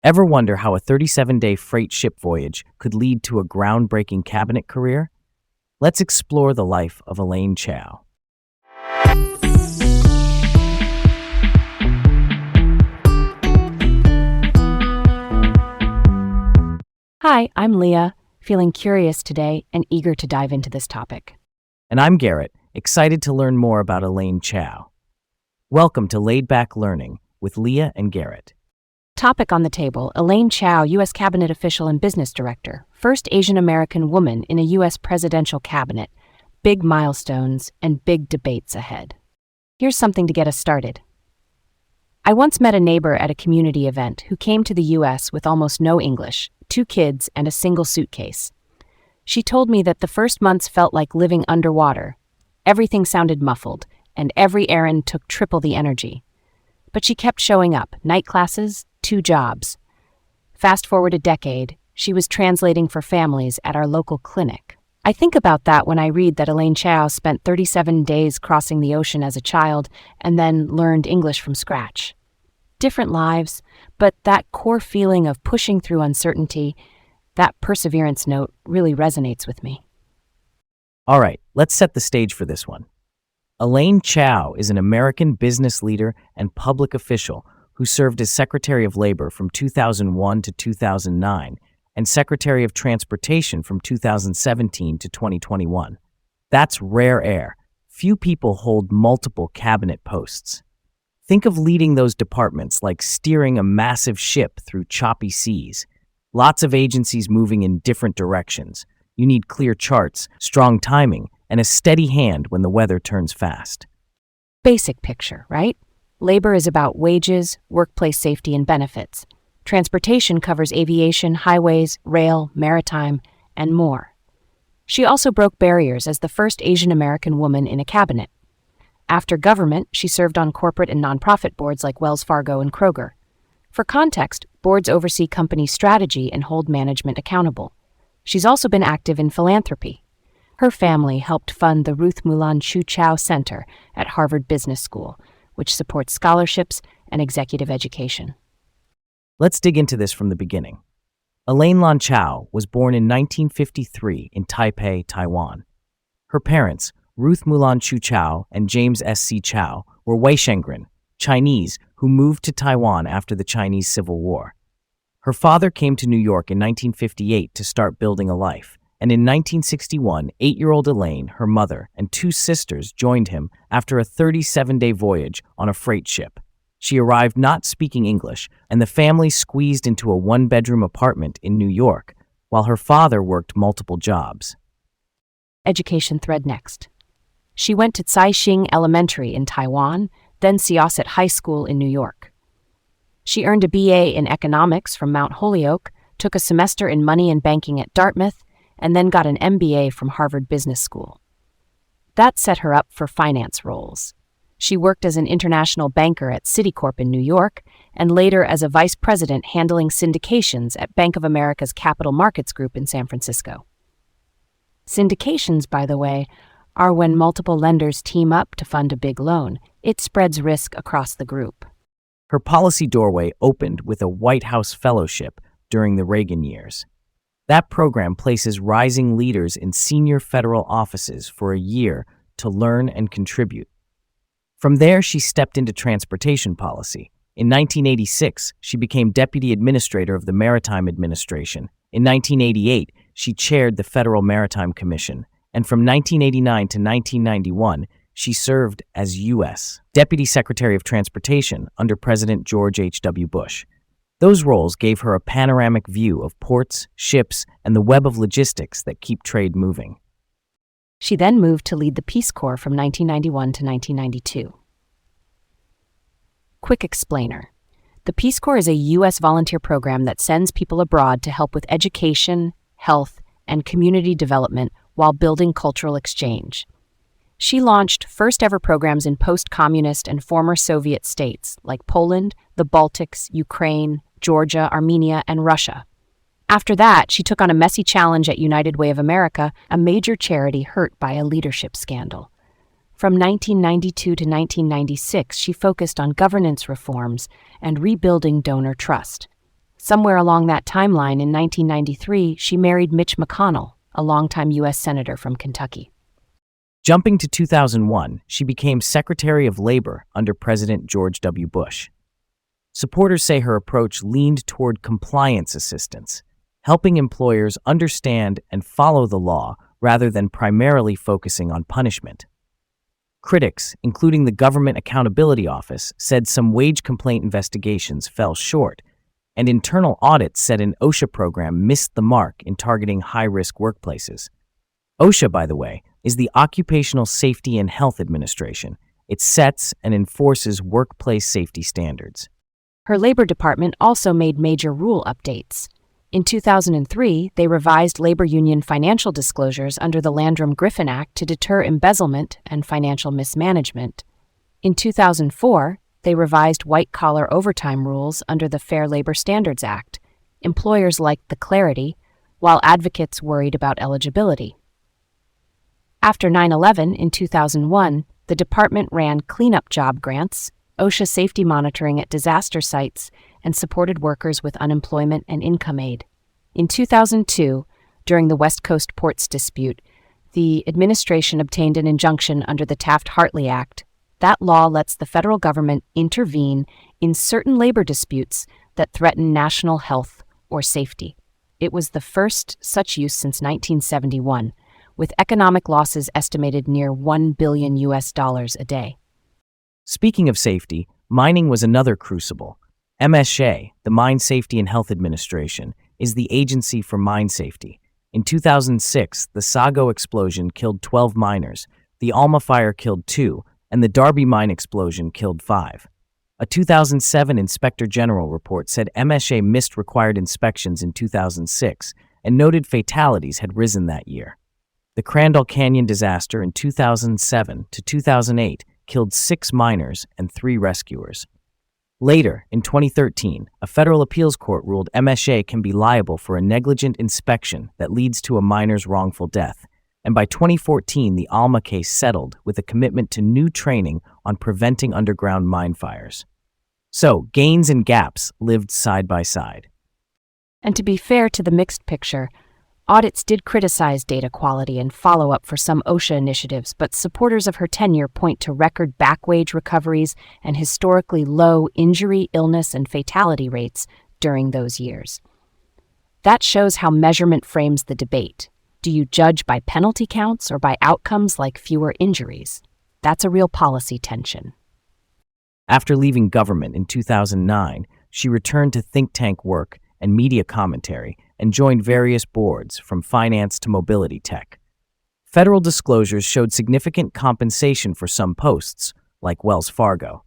Ever wonder how a 37-day freight ship voyage could lead to a groundbreaking cabinet career? Let's explore the life of Elaine Chao. Hi, I'm Leah, feeling curious today and eager to dive into this topic. And I'm Garrett, excited to learn more about Elaine Chao. Welcome to Laid Back Learning with Leah and Garrett. Topic on the table: Elaine Chao, U.S. Cabinet official and business director, first Asian American woman in a U.S. presidential cabinet. Big milestones and big debates ahead. Here's something to get us started. I once met a neighbor at a community event who came to the U.S. with almost no English, 2 kids, and a single suitcase. She told me that the first months felt like living underwater. Everything sounded muffled, and every errand took triple the energy. But she kept showing up: night classes, 2 jobs. Fast forward a decade, she was translating for families at our local clinic. I think about that when I read that Elaine Chao spent 37 days crossing the ocean as a child and then learned English from scratch. Different lives, but that core feeling of pushing through uncertainty, that perseverance note, really resonates with me. All right, let's set the stage for this one. Elaine Chao is an American business leader and public official who served as Secretary of Labor from 2001 to 2009 and Secretary of Transportation from 2017 to 2021. That's rare air. Few people hold multiple cabinet posts. Think of leading those departments like steering a massive ship through choppy seas. Lots of agencies moving in different directions. You need clear charts, strong timing, and a steady hand when the weather turns fast. Basic picture, right? Labor is about wages, workplace safety, and benefits. Transportation covers aviation, highways, rail, maritime, and more. She also broke barriers as the first Asian American woman in a cabinet. After government, she served on corporate and nonprofit boards like Wells Fargo and Kroger. For context, boards oversee company strategy and hold management accountable. She's also been active in philanthropy. Her family helped fund the Ruth Mulan Chu Chao Center at Harvard Business School, which supports scholarships and executive education. Let's dig into this from the beginning. Elaine Chao was born in 1953 in Taipei, Taiwan. Her parents, Ruth Mulan Chu Chao and James S.C. Chao, were Weishengren, Chinese, who moved to Taiwan after the Chinese Civil War. Her father came to New York in 1958 to start building a life, and in 1961, 8-year-old Elaine, her mother, and 2 sisters joined him after a 37-day voyage on a freight ship. She arrived not speaking English, and the family squeezed into a 1-bedroom apartment in New York, while her father worked multiple jobs. Education thread next. She went to Caixing Elementary in Taiwan, then Syosset High School in New York. She earned a BA in economics from Mount Holyoke, took a semester in money and banking at Dartmouth, and then got an MBA from Harvard Business School. That set her up for finance roles. She worked as an international banker at Citicorp in New York, and later as a vice president handling syndications at Bank of America's Capital Markets Group in San Francisco. Syndications, by the way, are when multiple lenders team up to fund a big loan. It spreads risk across the group. Her policy doorway opened with a White House fellowship during the Reagan years. That program places rising leaders in senior federal offices for a year to learn and contribute. From there, she stepped into transportation policy. In 1986, she became Deputy Administrator of the Maritime Administration. In 1988, she chaired the Federal Maritime Commission. And from 1989 to 1991, she served as U.S. Deputy Secretary of Transportation under President George H.W. Bush. Those roles gave her a panoramic view of ports, ships, and the web of logistics that keep trade moving. She then moved to lead the Peace Corps from 1991 to 1992. Quick explainer. The Peace Corps is a U.S. volunteer program that sends people abroad to help with education, health, and community development while building cultural exchange. She launched first-ever programs in post-communist and former Soviet states like Poland, the Baltics, Ukraine, Georgia, Armenia, and Russia. After that, she took on a messy challenge at United Way of America, a major charity hurt by a leadership scandal. From 1992 to 1996, she focused on governance reforms and rebuilding donor trust. Somewhere along that timeline in 1993, she married Mitch McConnell, a longtime U.S. Senator from Kentucky. Jumping to 2001, she became Secretary of Labor under President George W. Bush. Supporters say her approach leaned toward compliance assistance, helping employers understand and follow the law rather than primarily focusing on punishment. Critics, including the Government Accountability Office, said some wage complaint investigations fell short, and internal audits said an OSHA program missed the mark in targeting high-risk workplaces. OSHA, by the way, is the Occupational Safety and Health Administration. It sets and enforces workplace safety standards. Her Labor Department also made major rule updates. In 2003, they revised labor union financial disclosures under the Landrum-Griffin Act to deter embezzlement and financial mismanagement. In 2004, they revised white-collar overtime rules under the Fair Labor Standards Act. Employers liked the clarity, while advocates worried about eligibility. After 9/11 in 2001, the department ran cleanup job grants, OSHA safety monitoring at disaster sites, and supported workers with unemployment and income aid. In 2002, during the West Coast ports dispute, the administration obtained an injunction under the Taft-Hartley Act. That law lets the federal government intervene in certain labor disputes that threaten national health or safety. It was the first such use since 1971, with economic losses estimated near $1 billion a day. Speaking of safety, mining was another crucible. MSHA, the Mine Safety and Health Administration, is the agency for mine safety. In 2006, the Sago explosion killed 12 miners, the Alma fire killed 2, and the Darby mine explosion killed 5. A 2007 Inspector General report said MSHA missed required inspections in 2006 and noted fatalities had risen that year. The Crandall Canyon disaster in 2007 to 2008 killed 6 miners and 3 rescuers. Later, in 2013, a federal appeals court ruled MSHA can be liable for a negligent inspection that leads to a miner's wrongful death, and by 2014 the Alma case settled with a commitment to new training on preventing underground mine fires. So, gains and gaps lived side by side. And to be fair to the mixed picture, audits did criticize data quality and follow-up for some OSHA initiatives, but supporters of her tenure point to record back-wage recoveries and historically low injury, illness, and fatality rates during those years. That shows how measurement frames the debate. Do you judge by penalty counts or by outcomes like fewer injuries? That's a real policy tension. After leaving government in 2009, she returned to think tank work and media commentary and joined various boards from finance to mobility tech. Federal disclosures showed significant compensation for some posts, like Wells Fargo.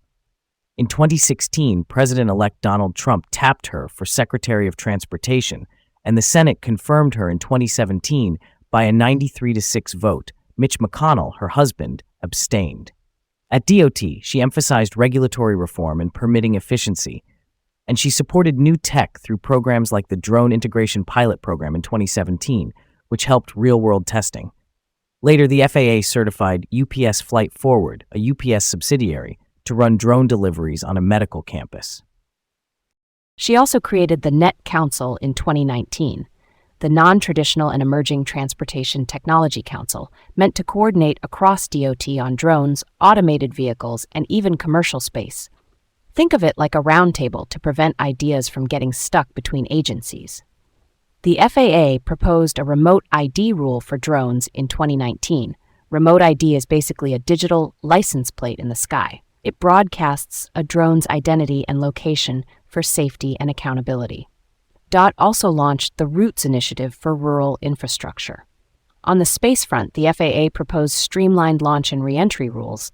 In 2016, President-elect Donald Trump tapped her for Secretary of Transportation, and the Senate confirmed her in 2017 by a 93-6 vote. Mitch McConnell, her husband, abstained. At DOT, she emphasized regulatory reform and permitting efficiency, and she supported new tech through programs like the Drone Integration Pilot Program in 2017, which helped real-world testing. Later, the FAA certified UPS Flight Forward, a UPS subsidiary, to run drone deliveries on a medical campus. She also created the Net Council in 2019, the Non-Traditional and Emerging Transportation Technology Council, meant to coordinate across DOT on drones, automated vehicles, and even commercial space. Think of it like a roundtable to prevent ideas from getting stuck between agencies. The FAA proposed a remote ID rule for drones in 2019. Remote ID is basically a digital license plate in the sky. It broadcasts a drone's identity and location for safety and accountability. DOT also launched the Roots initiative for rural infrastructure. On the space front, the FAA proposed streamlined launch and reentry rules,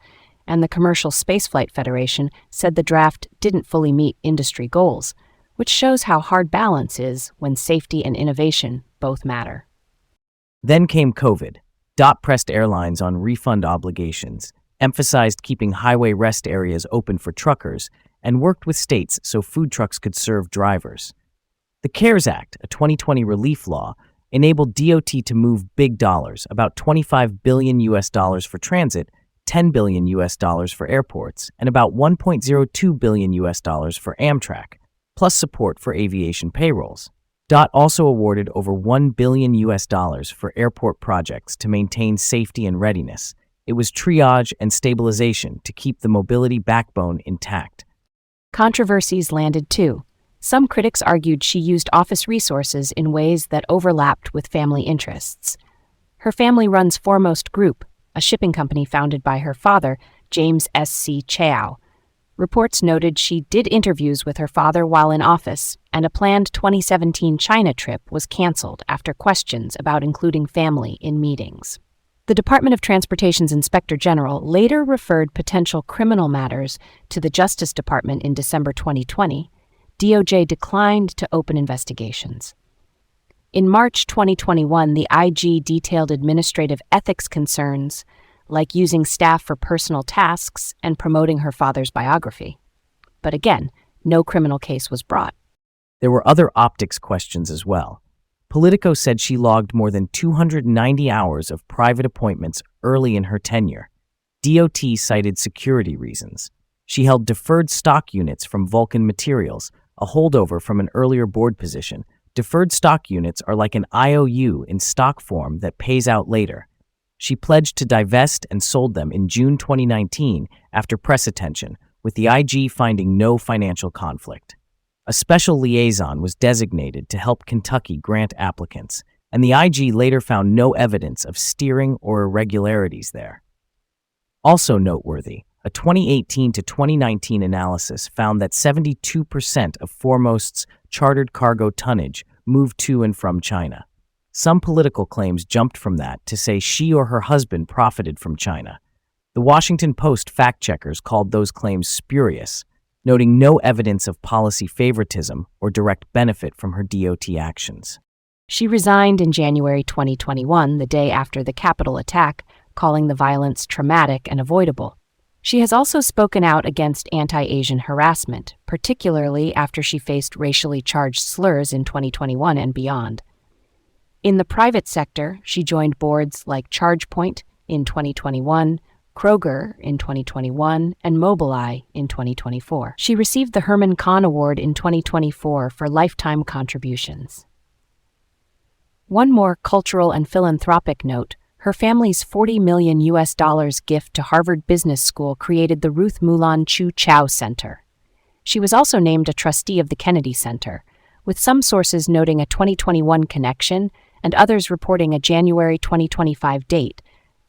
and the Commercial Spaceflight Federation said the draft didn't fully meet industry goals, which shows how hard balance is when safety and innovation both matter. Then came COVID. DOT pressed airlines on refund obligations, emphasized keeping highway rest areas open for truckers, and worked with states so food trucks could serve drivers. The CARES Act, a 2020 relief law, enabled DOT to move big dollars, about $25 billion for transit, $10 billion for airports, and about $1.02 billion for Amtrak, plus support for aviation payrolls. DOT also awarded over $1 billion for airport projects to maintain safety and readiness. It was triage and stabilization to keep the mobility backbone intact. Controversies landed too. Some critics argued she used office resources in ways that overlapped with family interests. Her family runs Foremost Group, a shipping company founded by her father, James S.C. Chao. Reports noted she did interviews with her father while in office, and a planned 2017 China trip was canceled after questions about including family in meetings. The Department of Transportation's Inspector General later referred potential criminal matters to the Justice Department in December 2020. DOJ declined to open investigations. In March 2021, the IG detailed administrative ethics concerns, like using staff for personal tasks and promoting her father's biography. But again, no criminal case was brought. There were other optics questions as well. Politico said she logged more than 290 hours of private appointments early in her tenure. DOT cited security reasons. She held deferred stock units from Vulcan Materials, a holdover from an earlier board position. Deferred stock units are like an IOU in stock form that pays out later. She pledged to divest and sold them in June 2019 after press attention, with the IG finding no financial conflict. A special liaison was designated to help Kentucky grant applicants, and the IG later found no evidence of steering or irregularities there. Also noteworthy, a 2018 to 2019 analysis found that 72% of Foremost's chartered cargo tonnage moved to and from China. Some political claims jumped from that to say she or her husband profited from China. The Washington Post fact-checkers called those claims spurious, noting no evidence of policy favoritism or direct benefit from her DOT actions. She resigned in January 2021, the day after the Capitol attack, calling the violence traumatic and avoidable. She has also spoken out against anti-Asian harassment, particularly after she faced racially charged slurs in 2021 and beyond. In the private sector, she joined boards like ChargePoint in 2021, Kroger in 2021, and Mobileye in 2024. She received the Herman Kahn Award in 2024 for lifetime contributions. One more cultural and philanthropic note: her family's $40 million gift to Harvard Business School created the Ruth Mulan Chu Chow Center. She was also named a trustee of the Kennedy Center, with some sources noting a 2021 connection and others reporting a January 2025 date.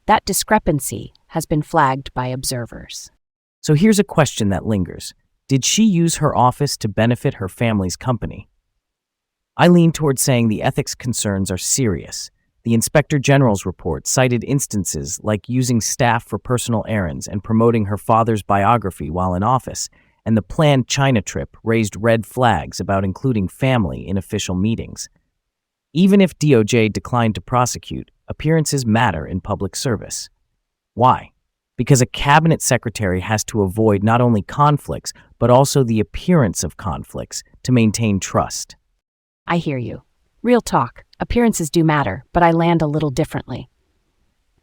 That discrepancy has been flagged by observers. So here's a question that lingers. Did she use her office to benefit her family's company? I lean toward saying the ethics concerns are serious. The Inspector General's report cited instances like using staff for personal errands and promoting her father's biography while in office, and the planned China trip raised red flags about including family in official meetings. Even if DOJ declined to prosecute, appearances matter in public service. Why? Because a cabinet secretary has to avoid not only conflicts, but also the appearance of conflicts to maintain trust. I hear you. Real talk, appearances do matter, but I land a little differently.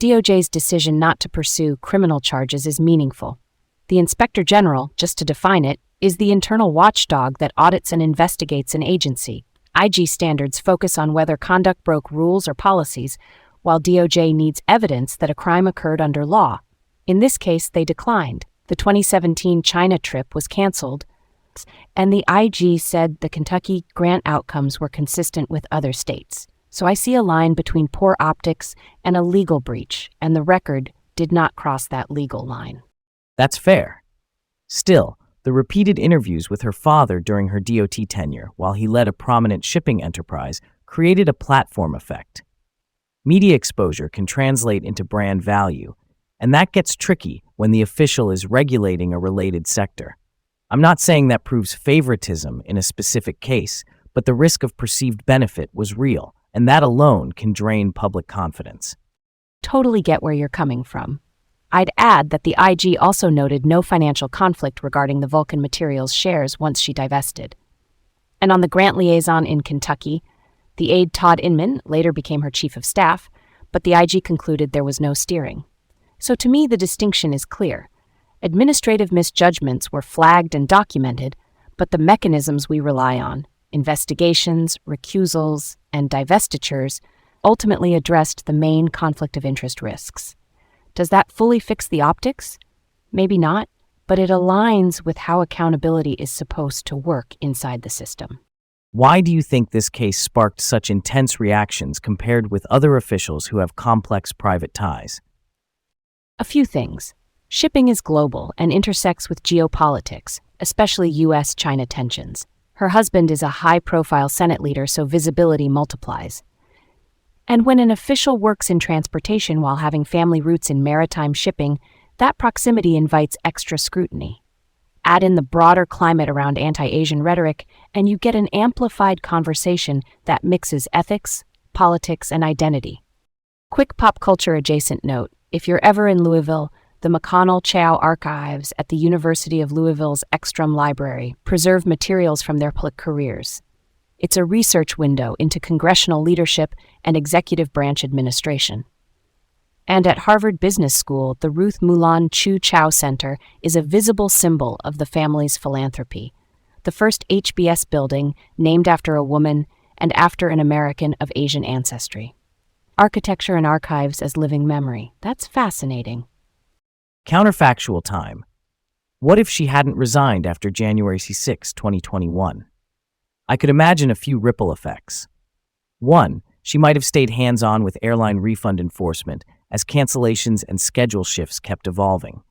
DOJ's decision not to pursue criminal charges is meaningful. The Inspector General, just to define it, is the internal watchdog that audits and investigates an agency. IG standards focus on whether conduct broke rules or policies, while DOJ needs evidence that a crime occurred under law. In this case, they declined. The 2017 China trip was canceled, and the IG said the Kentucky grant outcomes were consistent with other states. So I see a line between poor optics and a legal breach, and the record did not cross that legal line. That's fair. Still, the repeated interviews with her father during her DOT tenure, while he led a prominent shipping enterprise, created a platform effect. Media exposure can translate into brand value, and that gets tricky when the official is regulating a related sector. I'm not saying that proves favoritism in a specific case, but the risk of perceived benefit was real, and that alone can drain public confidence. Totally get where you're coming from. I'd add that the IG also noted no financial conflict regarding the Vulcan Materials shares once she divested. And on the grant liaison in Kentucky, the aide Todd Inman later became her chief of staff, but the IG concluded there was no steering. So to me, the distinction is clear. Administrative misjudgments were flagged and documented, but the mechanisms we rely on, investigations, recusals, and divestitures, ultimately addressed the main conflict of interest risks. Does that fully fix the optics? Maybe not, but it aligns with how accountability is supposed to work inside the system. Why do you think this case sparked such intense reactions compared with other officials who have complex private ties? A few things. Shipping is global and intersects with geopolitics, especially U.S.-China tensions. Her husband is a high-profile Senate leader, so visibility multiplies. And when an official works in transportation while having family roots in maritime shipping, that proximity invites extra scrutiny. Add in the broader climate around anti-Asian rhetoric, and you get an amplified conversation that mixes ethics, politics, and identity. Quick pop culture adjacent note: if you're ever in Louisville, the McConnell Chao Archives at the University of Louisville's Ekstrom Library preserve materials from their public careers. It's a research window into congressional leadership and executive branch administration. And at Harvard Business School, the Ruth Mulan Chu Chao Center is a visible symbol of the family's philanthropy. The first HBS building named after a woman and after an American of Asian ancestry. Architecture and archives as living memory. That's fascinating. Counterfactual time. What if she hadn't resigned after January 6, 2021? I could imagine a few ripple effects. 1. She might have stayed hands-on with airline refund enforcement as cancellations and schedule shifts kept evolving.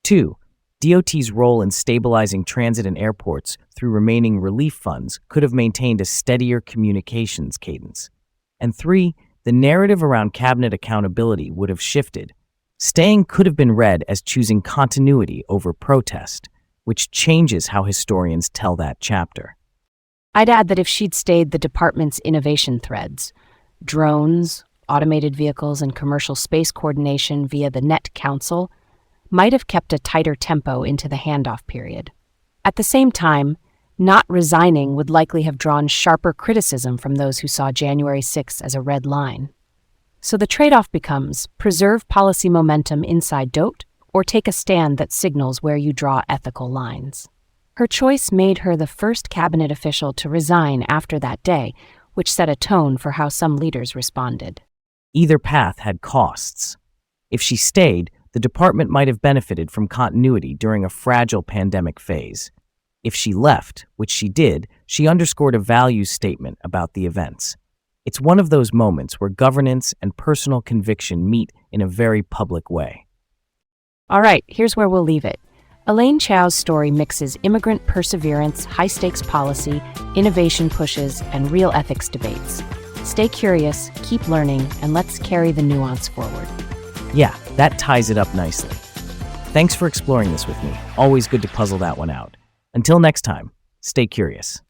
2. DOT's role in stabilizing transit and airports through remaining relief funds could have maintained a steadier communications cadence. And 3. The narrative around cabinet accountability would have shifted. Staying could have been read as choosing continuity over protest, which changes how historians tell that chapter. I'd add that if she'd stayed, the department's innovation threads, drones, automated vehicles, and commercial space coordination via the Net Council, might have kept a tighter tempo into the handoff period. At the same time, not resigning would likely have drawn sharper criticism from those who saw January 6 as a red line. So the trade-off becomes preserve policy momentum inside DOT or take a stand that signals where you draw ethical lines. Her choice made her the first cabinet official to resign after that day, which set a tone for how some leaders responded. Either path had costs. If she stayed, the department might have benefited from continuity during a fragile pandemic phase. If she left, which she did, she underscored a values statement about the events. It's one of those moments where governance and personal conviction meet in a very public way. All right, here's where we'll leave it. Elaine Chao's story mixes immigrant perseverance, high-stakes policy, innovation pushes, and real ethics debates. Stay curious, keep learning, and let's carry the nuance forward. Yeah, that ties it up nicely. Thanks for exploring this with me. Always good to puzzle that one out. Until next time, stay curious.